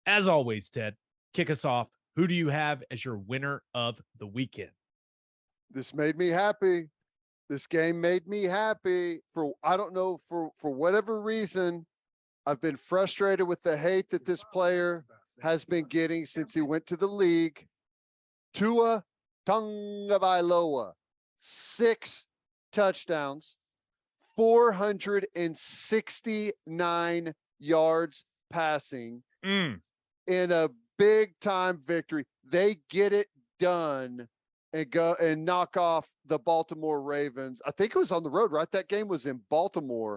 As always, Ted, kick us off. Who do you have as your winner of the weekend? This made me happy. This game made me happy for I don't know for whatever reason. I've been frustrated with the hate that this player has been getting since he went to the league. Tua Tagovailoa, 6 touchdowns, 469 yards passing in a big time victory. They get it done and go and knock off the Baltimore Ravens. I think it was on the road, right? That game was in Baltimore.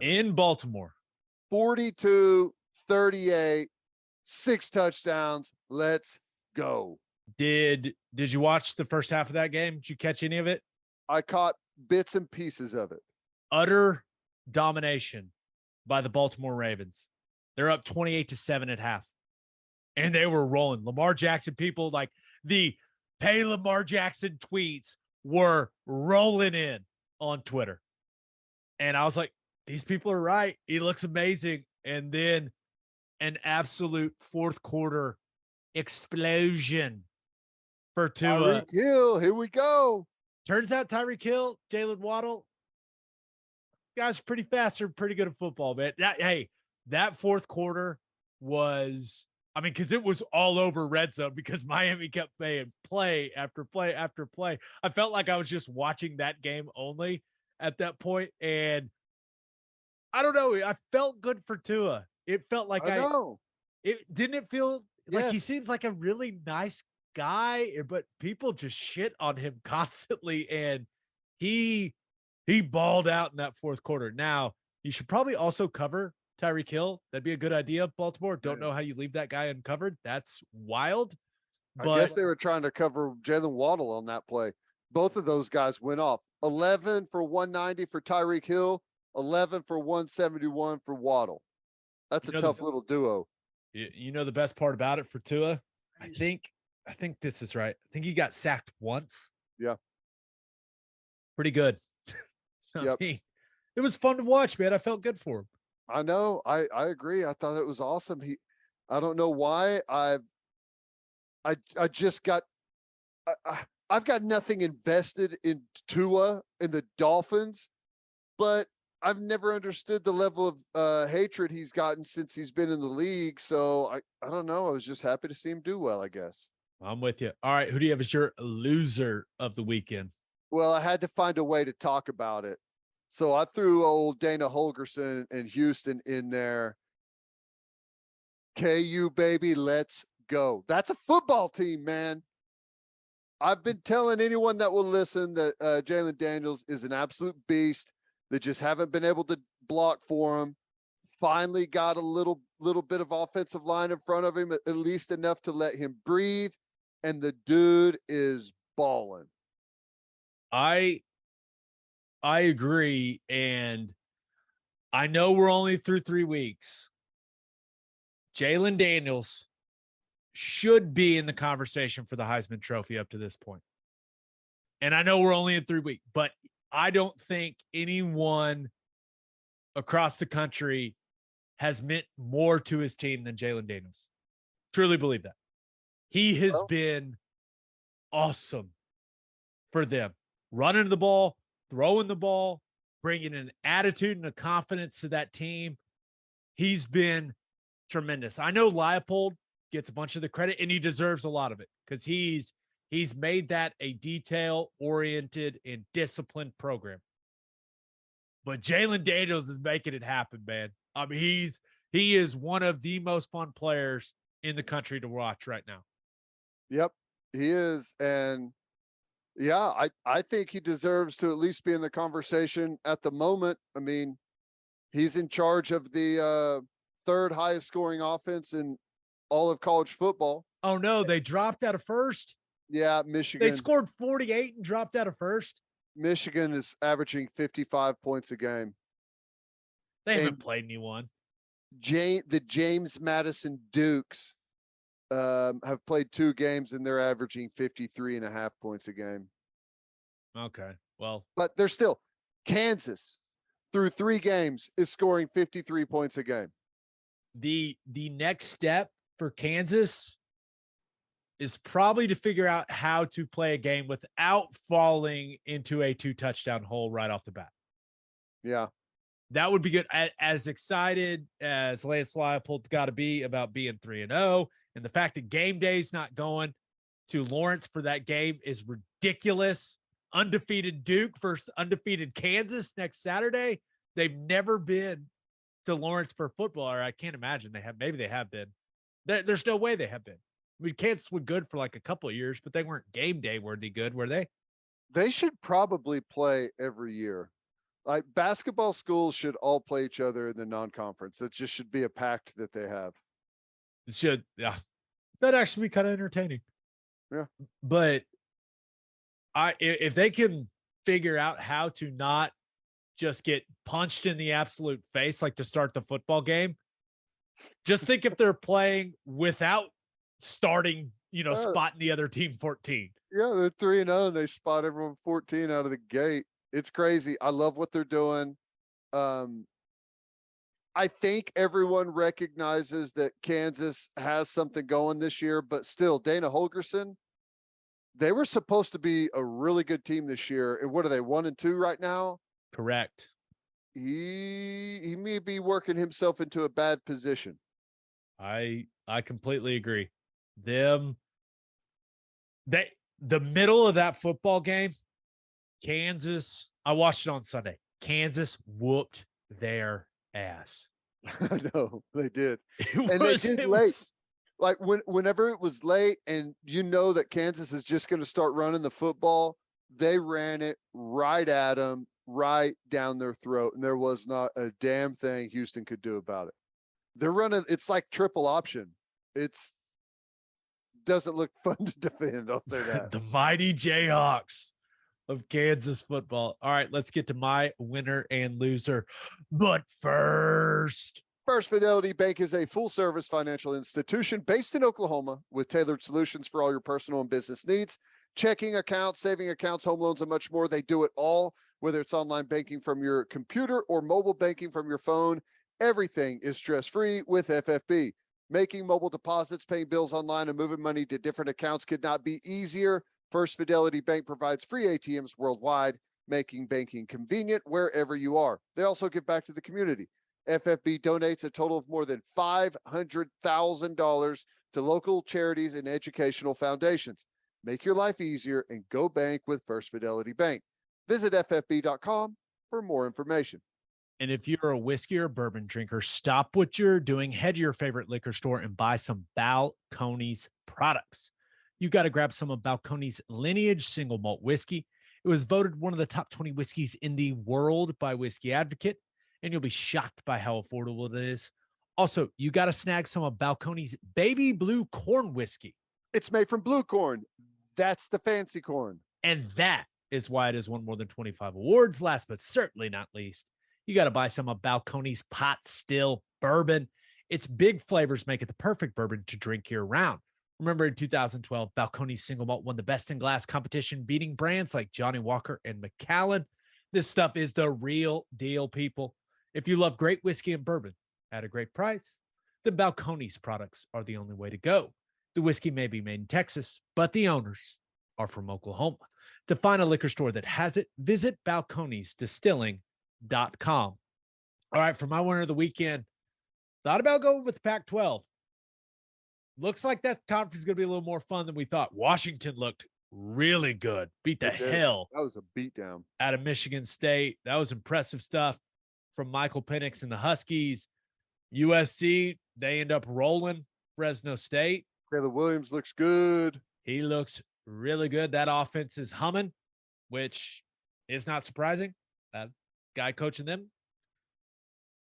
42-38, 6 touchdowns. Let's go. Did you watch the first half of that game? Did you catch any of it? I caught bits and pieces of it. Utter domination by the Baltimore Ravens. They're up 28-7 at half. And they were rolling. Lamar Jackson, people like the Pay Lamar Jackson tweets were rolling in on Twitter. And I was like, these people are right. He looks amazing. And then an absolute fourth quarter explosion for Tua. Tyreek Hill, here we go. Turns out Tyreek Hill, Jalen Waddle, guys are pretty fast. They're pretty good at football, man. That fourth quarter was, because it was all over red zone because Miami kept playing play after play after play. I felt like I was just watching that game only at that point. And I don't know. I felt good for Tua. It felt like I know. Didn't it feel like he Yes. seems like a really nice guy, but people just shit on him constantly. And he balled out in that fourth quarter. Now, you should probably also cover Tyreek Hill. That'd be a good idea, Baltimore. Don't know how you leave that guy uncovered. That's wild. But I guess they were trying to cover Jalen Waddle on that play. Both of those guys went off. 11 for 190 for Tyreek Hill, 11 for 171 for Waddle. That's a tough little duo. You know the best part about it for Tua? I think this is right. I think he got sacked once. Yeah. Pretty good. Yep. It was fun to watch, man. I felt good for him. I know. I agree. I thought it was awesome. I don't know why I just got I've got nothing invested in Tua and the Dolphins, but I've never understood the level of hatred he's gotten since he's been in the league. So I don't know. I was just happy to see him do well, I guess. I'm with you. All right. Who do you have as your loser of the weekend? Well, I had to find a way to talk about it. So I threw old Dana Holgorsen and Houston in there. KU, baby, let's go. That's a football team, man. I've been telling anyone that will listen that Jalen Daniels is an absolute beast. They just haven't been able to block for him. Finally got a little bit of offensive line in front of him, at least enough to let him breathe. And the dude is balling. I agree. And I know we're only through 3 weeks. Jalen Daniels should be in the conversation for the Heisman Trophy up to this point. And I know we're only in 3 weeks, but I don't think anyone across the country has meant more to his team than Jalen Daniels. Truly believe that. He has been awesome for them. Running the ball, throwing the ball, bringing an attitude and a confidence to that team. He's been tremendous. I know Leipold gets a bunch of the credit, and he deserves a lot of it because he's made that a detail-oriented and disciplined program. But Jalen Daniels is making it happen, man. He is one of the most fun players in the country to watch right now. Yep, he is. And yeah, I think he deserves to at least be in the conversation at the moment. He's in charge of the third highest scoring offense in all of college football. Oh no, they dropped out of first. Yeah, Michigan. They scored 48 and dropped out of first. Michigan is averaging 55 points a game. They haven't played anyone. The James Madison Dukes have played 2 games and they're averaging 53.5 points a game. Okay, well. But they're still, Kansas through 3 games is scoring 53 points a game. The next step for Kansas is probably to figure out how to play a game without falling into a 2-touchdown hole right off the bat. Yeah. That would be good. As excited as Lance Leipold's got to be about being 3-0, and the fact that game day's not going to Lawrence for that game is ridiculous. Undefeated Duke versus undefeated Kansas next Saturday. They've never been to Lawrence for football, or I can't imagine they have. Maybe they have been. There's no way they have been. I mean, Kansas were good for like a couple of years, but they weren't game day worthy good, were they? They should probably play every year. Like basketball schools should all play each other in the non-conference. That just should be a pact that they have. It should, yeah. That'd actually be kind of entertaining. Yeah. But if they can figure out how to not just get punched in the absolute face like to start the football game, just think if they're playing without starting, spotting the other team 14. Yeah, they're 3-0 and they spot everyone 14 out of the gate. It's crazy. I love what they're doing. I think everyone recognizes that Kansas has something going this year, but still, Dana Holgorsen, they were supposed to be a really good team this year. And what are they, 1-2 right now? Correct. He may be working himself into a bad position. I completely agree. The middle of that football game, Kansas, I watched it on Sunday. Kansas whooped their ass. I know they did. They did late. Like whenever it was late and you know that Kansas is just going to start running the football, they ran it right at them, right down their throat. And there was not a damn thing Houston could do about it. They're running. It's like triple option. Doesn't look fun to defend. I'll say that. The mighty Jayhawks of Kansas football. All right, let's get to my winner and loser. But first, First Fidelity Bank is a full-service financial institution based in Oklahoma with tailored solutions for all your personal and business needs. Checking accounts, saving accounts, home loans, and much more. They do it all, whether it's online banking from your computer or mobile banking from your phone. Everything is stress-free with FFB. Making mobile deposits, paying bills online, and moving money to different accounts could not be easier. First Fidelity Bank provides free ATMs worldwide, making banking convenient wherever you are. They also give back to the community. FFB donates a total of more than $500,000 to local charities and educational foundations. Make your life easier and go bank with First Fidelity Bank. Visit ffb.com for more information. And if you're a whiskey or bourbon drinker, stop what you're doing, head to your favorite liquor store and buy some Balcones products. You got to grab some of Balcones Lineage single malt whiskey. It was voted one of the top 20 whiskeys in the world by Whiskey Advocate, and you'll be shocked by how affordable it is. Also, you got to snag some of Balcones Baby Blue Corn whiskey. It's made from blue corn. That's the fancy corn. And that is why it has won more than 25 awards. Last but certainly not least, you got to buy some of Balcones Pot Still Bourbon. Its big flavors make it the perfect bourbon to drink year round. Remember in 2012, Balcones Single Malt won the Best in Glass competition, beating brands like Johnny Walker and Macallan. This stuff is the real deal, people. If you love great whiskey and bourbon at a great price, then Balcones products are the only way to go. The whiskey may be made in Texas, but the owners are from Oklahoma. To find a liquor store that has it, visit balconesdistilling.com. All right, for my winner of the weekend, thought about going with the Pac-12. Looks like that conference is going to be a little more fun than we thought. Washington looked really good. Beat the hell. That was a beatdown out of Michigan State. That was impressive stuff from Michael Penix and the Huskies. USC, they end up rolling Fresno State. Caleb Williams looks good. He looks really good. That offense is humming, which is not surprising. That guy coaching them,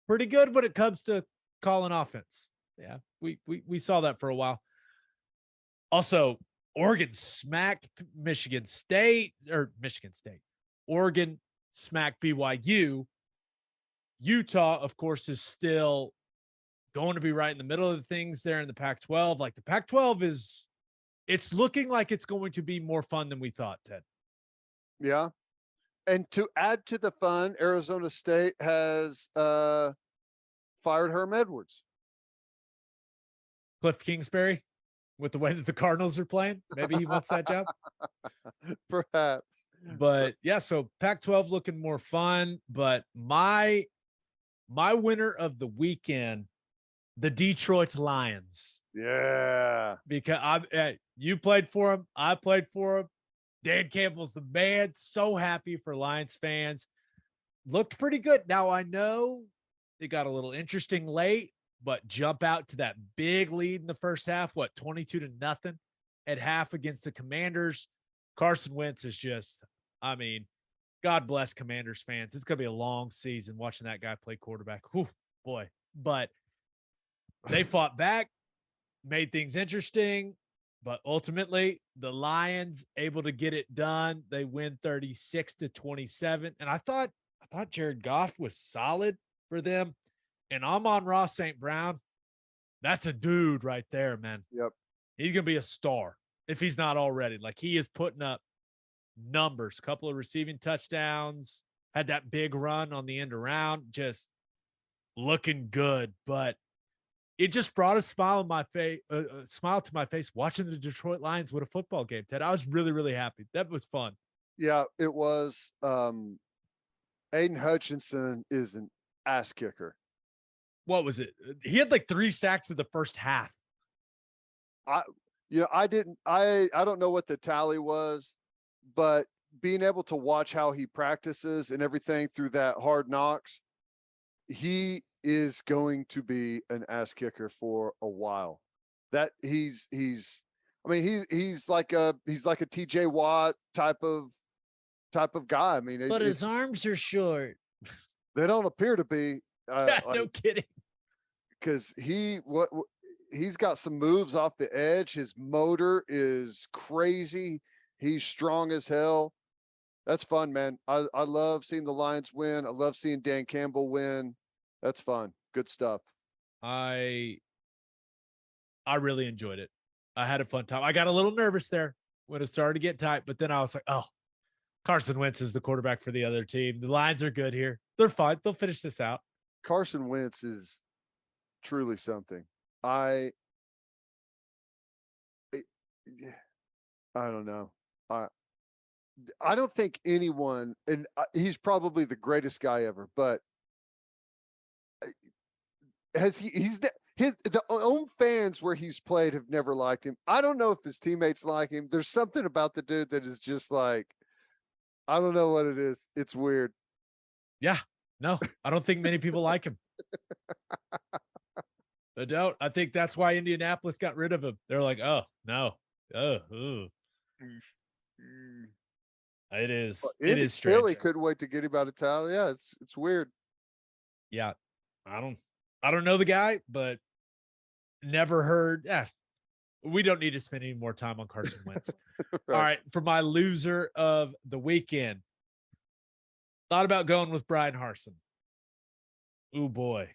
pretty good when it comes to calling offense. Yeah, we saw that for a while. Also, Oregon smacked Michigan State. Oregon smacked BYU. Utah, of course, is still going to be right in the middle of the things there in the Pac-12. Like the Pac-12 it's looking like it's going to be more fun than we thought, Ted. Yeah. And to add to the fun, Arizona State has fired Herm Edwards. Cliff Kingsbury with the way that the Cardinals are playing. Maybe he wants that job. Perhaps. But yeah, so Pac-12 looking more fun. But my winner of the weekend, the Detroit Lions. Yeah. Because you played for him. I played for him. Dan Campbell's the man. So happy for Lions fans. Looked pretty good. Now, I know it got a little interesting late, but jump out to that big lead in the first half, 22-0 at half against the Commanders. Carson Wentz is just, I mean, God bless Commanders fans. It's going to be a long season watching that guy play quarterback. Whew, boy. But they fought back, made things interesting, but ultimately the Lions able to get it done. They win 36-27. And I thought Jared Goff was solid for them. And Amon-Ra St. Brown, that's a dude right there, man. Yep. He's going to be a star if he's not already. Like, he is putting up numbers, couple of receiving touchdowns, had that big run on the end around, just looking good. But it just brought a smile on my face, smile to my face watching the Detroit Lions win a football game, Ted. I was really, really happy. That was fun. Yeah, it was. Aiden Hutchinson is an ass kicker. What was it? He had like 3 sacks in the first half. I don't know what the tally was, but being able to watch how he practices and everything through that Hard Knocks, he is going to be an ass kicker for a while. That he's like a TJ Watt type of guy. I mean, but his arms are short. They don't appear to be. No kidding. Because he's got some moves off the edge. His motor is crazy. He's strong as hell. That's fun, man. I love seeing the Lions win. I love seeing Dan Campbell win. That's fun. Good stuff. I really enjoyed it. I had a fun time. I got a little nervous there when it started to get tight, but then I was like, oh, Carson Wentz is the quarterback for the other team. The Lions are good here. They're fine. They'll finish this out. Carson Wentz is truly something. I don't know. I don't think anyone, and he's probably the greatest guy ever, but the own fans where he's played have never liked him. I don't know if his teammates like him. There's something about the dude that is just like, I don't know what it is. It's weird. Yeah. No, I don't think many people like him. I don't. I think that's why Indianapolis got rid of him. They're like, oh, no. Oh, ooh. It is. It is strange. Philly couldn't wait to get him out of town. Yeah, it's weird. Yeah. I don't know the guy, but never heard. We don't need to spend any more time on Carson Wentz. Right. All right. For my loser of the weekend, thought about going with Brian Harsin. Ooh, boy.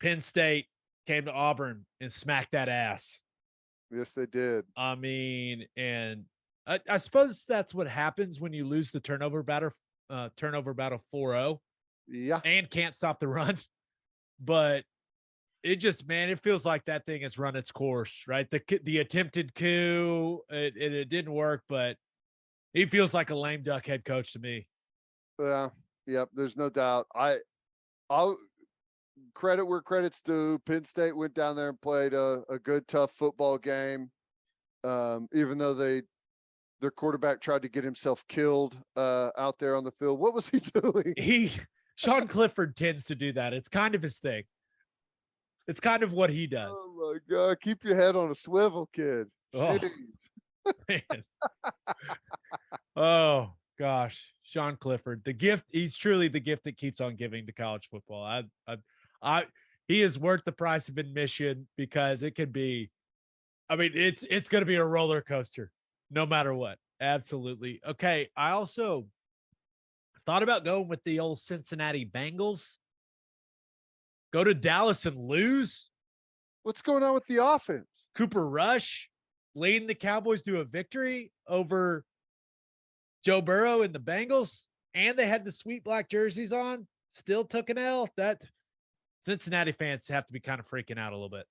Penn State came to Auburn and smacked that ass. Yes, they did. I mean, and I suppose that's what happens when you lose the turnover battle 4-0. Yeah. And can't stop the run. But it just, man, it feels like that thing has run its course, right? The attempted coup, it didn't work, but he feels like a lame duck head coach to me. Yeah. Yep. There's no doubt. I'll credit where credit's due. Penn State went down there and played a good, tough football game. Even though their quarterback tried to get himself killed out there on the field. What was he doing? Sean Clifford tends to do that. It's kind of his thing. It's kind of what he does. Oh my God. Keep your head on a swivel, kid. Oh, man. Oh gosh. Sean Clifford, the gift. He's truly the gift that keeps on giving to college football. He is worth the price of admission because it could be, I mean, it's going to be a roller coaster no matter what. Absolutely. Okay. I also thought about going with the old Cincinnati Bengals. Go to Dallas and lose. What's going on with the offense? Cooper Rush leading the Cowboys to a victory over Joe Burrow and the Bengals. And they had the sweet black jerseys on. Still took an L. That Cincinnati fans have to be kind of freaking out a little bit.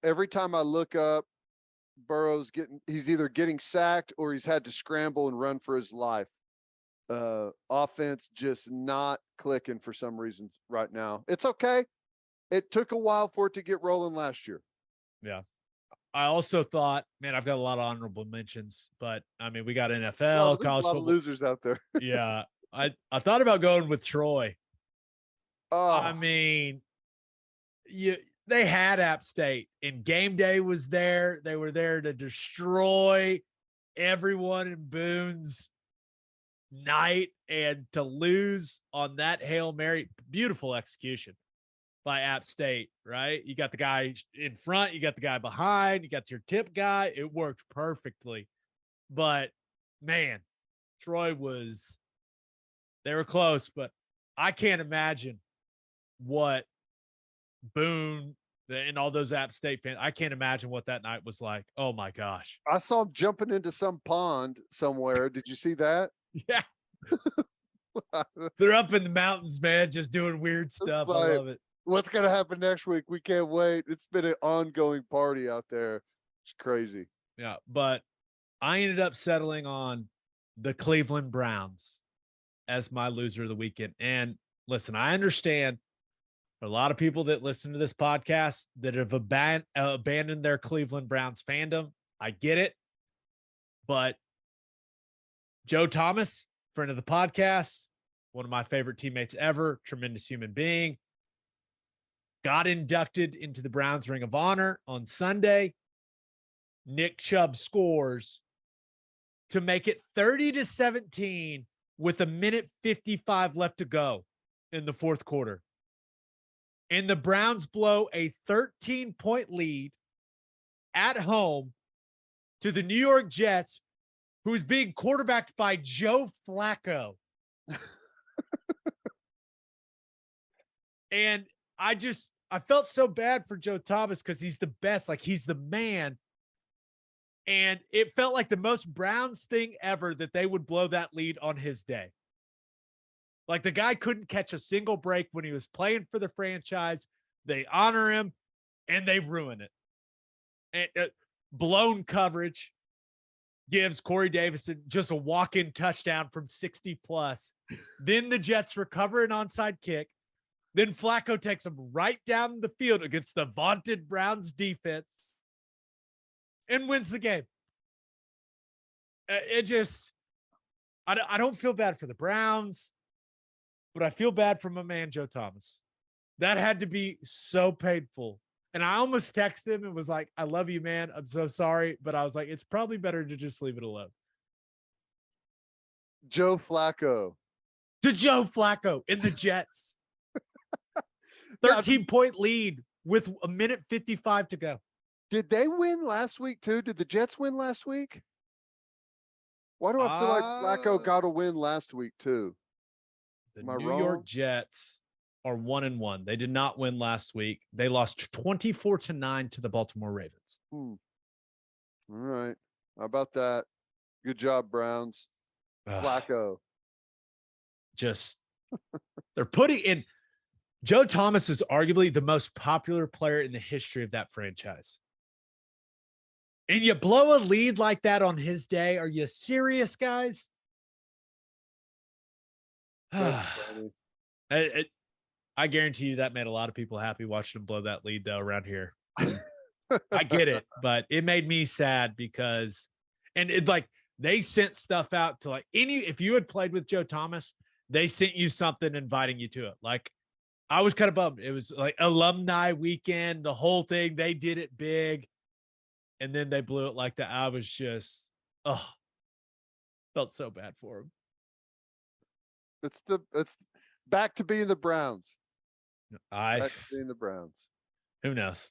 every time I look up, he's either getting sacked or he's had to scramble and run for his life. Offense just not clicking for some reasons right now. It's okay. It took a while for it to get rolling last year. Yeah. I also thought, man, I've got a lot of honorable mentions, but I mean, we got NFL, there's college a lot football. of losers out there. Yeah. I thought about going with Troy. I mean, they had App State and game day was there. They were there to destroy everyone in Boone's night, and to lose on that Hail Mary, beautiful execution by App State, right? You got the guy in front, you got the guy behind, you got your tip guy. It worked perfectly. But man, Troy they were close, but I can't imagine what Boone and all those App State fans, I can't imagine what that night was like. Oh my gosh. I saw him jumping into some pond somewhere. Did you see that? Yeah. They're up in the mountains, man, just doing weird stuff. Like, I love it. What's going to happen next week? We can't wait. It's been an ongoing party out there. It's crazy. Yeah, but I ended up settling on the Cleveland Browns as my loser of the weekend. And listen, I understand a lot of people that listen to this podcast that have abandoned their Cleveland Browns fandom. I get it. But Joe Thomas, friend of the podcast, one of my favorite teammates ever, tremendous human being, got inducted into the Browns Ring of Honor on Sunday. Nick Chubb scores to make it 30-17 with 1:55 left to go in the fourth quarter. And the Browns blow a 13-point lead at home to the New York Jets, who's being quarterbacked by Joe Flacco. And I felt so bad for Joe Thomas because he's the best. Like, he's the man. And it felt like the most Browns thing ever that they would blow that lead on his day. Like, the guy couldn't catch a single break when he was playing for the franchise. They honor him, and they ruin it. And blown coverage gives Corey Davison just a walk-in touchdown from 60+. Then the Jets recover an onside kick. Then Flacco takes him right down the field against the vaunted Browns defense and wins the game. I don't feel bad for the Browns, but I feel bad for my man, Joe Thomas. That had to be so painful. And I almost texted him and was like, I love you, man. I'm so sorry. But I was like, it's probably better to just leave it alone. Joe Flacco. To Joe Flacco in the Jets. 13-point lead with 1:55 to go. Did they win last week too? Did the Jets win last week? Why do I feel like Flacco got a win last week too? The New York Jets are 1-1. They did not win last week. They lost 24-9 to the Baltimore Ravens. All right. How about that? Good job, Browns. Flacco. Just they're putting in. Joe Thomas is arguably the most popular player in the history of that franchise. And you blow a lead like that on his day. Are you serious, guys? That's funny. I guarantee you that made a lot of people happy watching him blow that lead, though, around here. I get it, but it made me sad because, and it like they sent stuff out to like if you had played with Joe Thomas, they sent you something inviting you to it. Like, I was kind of bummed. It was like alumni weekend, the whole thing. They did it big, and then they blew it like that. I was just, felt so bad for him. It's back to being the Browns. Back to being the Browns. Who knows?